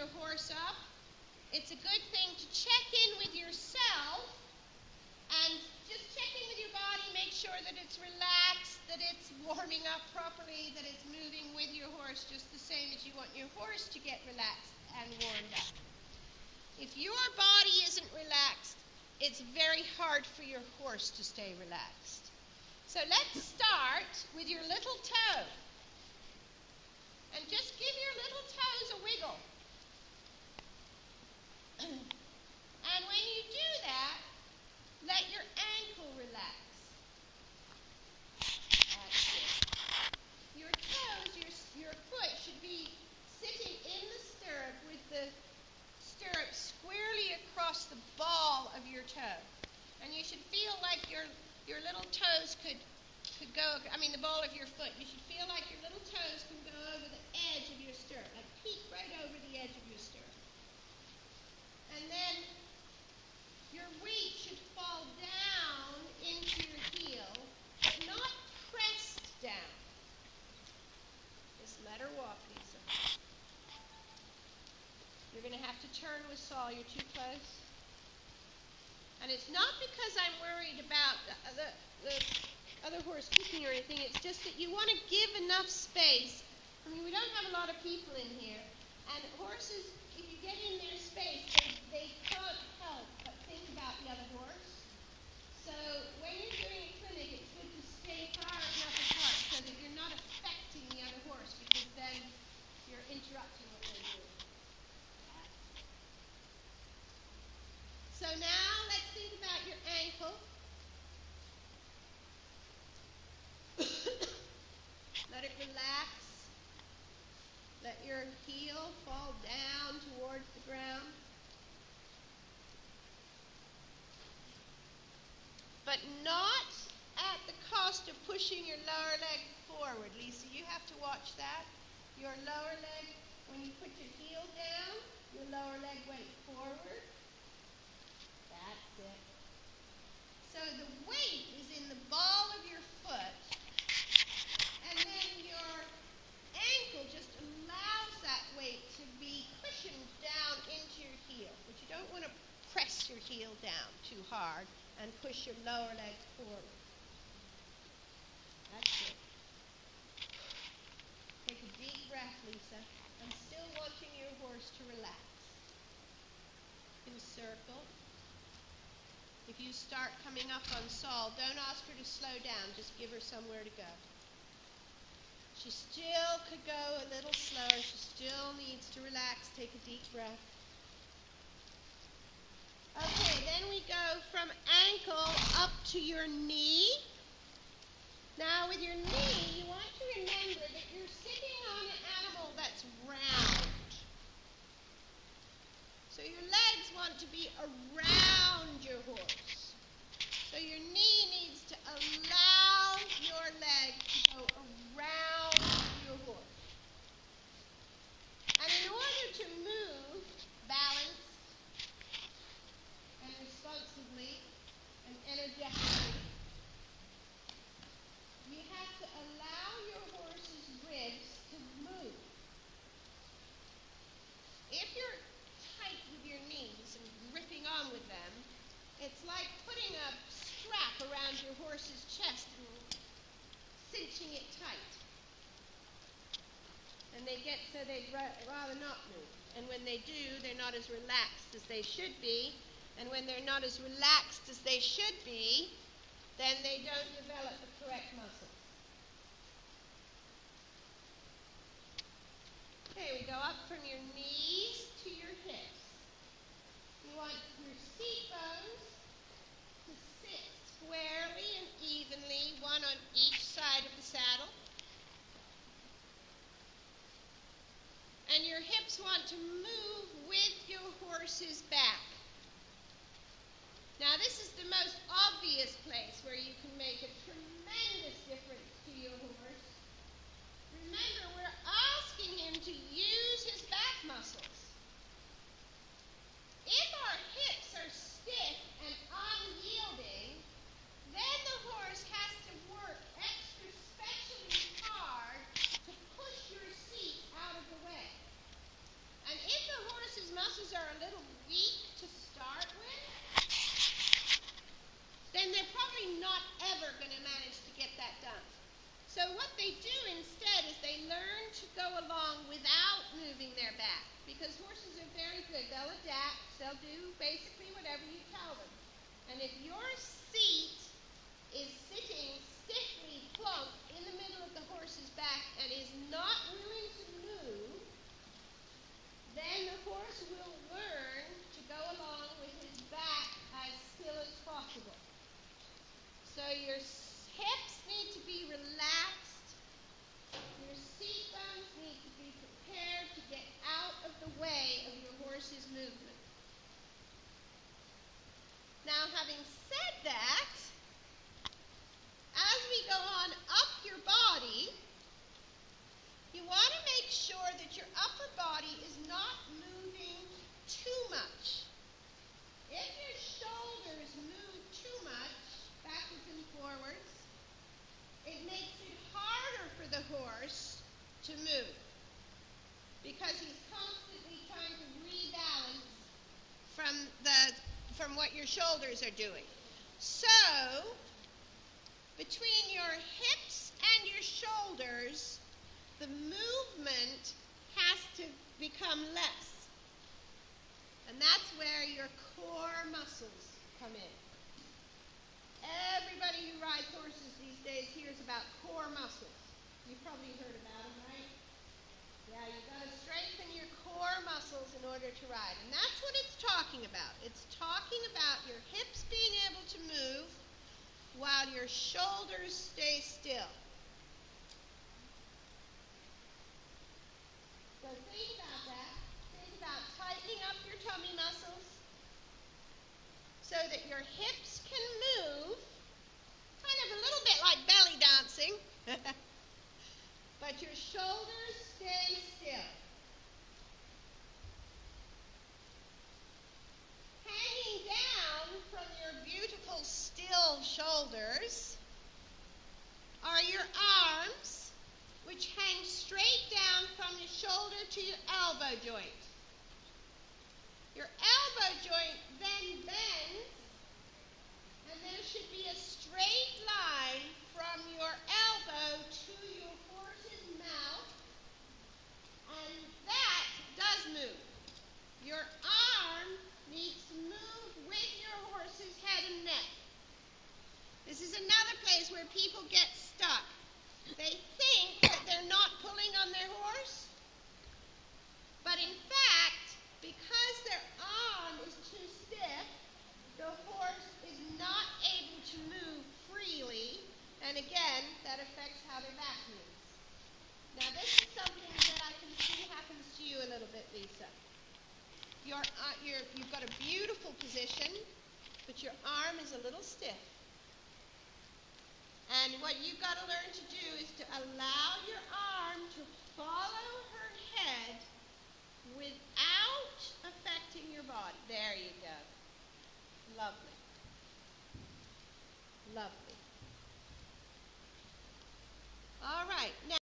your horse up, it's a good thing to check in with yourself and just check in with your body, make sure that it's relaxed, that it's warming up properly, that it's moving with your horse just the same as you want your horse to get relaxed and warmed up. If your body isn't relaxed, it's very hard for your horse to stay relaxed. So let's start with your little toe. And just give your little toes a wiggle. And when you do that, let your ankle relax. That's it. Your toes, your foot should be sitting in the stirrup with the stirrup squarely across the ball of your toe. And you should feel like your little toes could go, the ball of your foot. You should feel like your little toes can go over the edge of your stirrup, like peek right over the edge of your stirrup. And then your weight should fall down into your heel, but not pressed down. Just let her walk, Lisa. You're going to have to turn with Saul. You're too close. And it's not because I'm worried about the other horse kicking or anything. It's just that you want to give enough space. We don't have a lot of people in here. And horses, if you get in their space, they can't help but think about the other horse. So when you're doing a clinic, it's good to stay far enough apart so that you're not affecting the other horse, because then you're interrupting what they're doing. So now let's think about your ankle. Let it relax. Let your heel fall down towards the ground. But not at the cost of pushing your lower leg forward. Lisa, you have to watch that. Your lower leg, when you put your heel down, your lower leg went forward. That's it. So the weight is in the ball of your foot, and then your ankle just allows that weight to be cushioned down into your heel. But you don't want to press your heel down too hard and push your lower leg forward. That's it. Take a deep breath, Lisa. I'm still wanting your horse to relax. Encircle. If you start coming up on Saul, don't ask her to slow down. Just give her somewhere to go. She still could go a little slower. She still needs to relax. Take a deep breath. Okay, then we go from ankle up to your knee. Now with your knee, you want to remember that you're sitting on an animal that's round. So your legs want to be around your horse. So your knee needs to allow your leg to go around your horse. And in order to move balanced and responsibly and energetically, you have to allow your horse's ribs to move. If you're tight with your knees and gripping on with them, it's like putting a strap around your horse's chest and cinching it tight. And they'd rather not move. And when they do, they're not as relaxed as they should be. And when they're not as relaxed as they should be, then they don't develop the correct muscles. Okay, we go up from your knees to your hips. You want your seat bones to sit squarely and evenly, one on each side of the saddle. And your hips want to move with your horse's back. Now, this is the most obvious place where you can make a tremendous difference to your horse. Remember, we're asking him to use his back muscles. If our hips are stiff and unyielding, then the horse has to work extra specially hard to push your seat out of the way. And if the horse because horses are very good. They'll adapt. They'll do basically whatever you tell them. And if your seat is sitting stiffly plunked in the middle of the horse's back and is not willing to move, then the horse will learn to go along with his back as still as possible. So your hips need to be relaxed. Your seat bones need to be prepared to get out of the way of your horse's movement. Now, having said that, as we go on up your body, you want to make sure that your upper body is not moving too much. If your shoulders move too much, backwards and forwards, it makes it harder for the horse to move because he's constantly trying to rebalance from what your shoulders are doing. So, between your hips and your shoulders, the movement has to become less. And that's where your core muscles come in. Everybody who rides horses these days hears about core muscles. You've probably heard about them, right? Yeah, you've got to strengthen your core muscles in order to ride. And that's what it's talking about. It's talking about your hips being able to move while your shoulders stay still. So think about that. Think about tightening up your tummy muscles so that your hips can move, kind of a little bit like belly dancing, but your shoulders stay still. Hanging down from your beautiful still shoulders are your arms, which hang straight down from your shoulder to your elbow joint. Your elbow joint then bends, and there should be a straight line from your elbow to your horse's mouth, and that does move. Your arm needs to move with your horse's head and neck. This is another place where people get stuck. They think that they're not pulling on their horse, but in fact, because their arm is too stiff, the horse is not able to move freely, and again, that affects how their back moves. Now, this is something that I can see happens to you a little bit, Lisa. You've got a beautiful position, but your arm is a little stiff. And what you've got to learn to do is to allow your arm to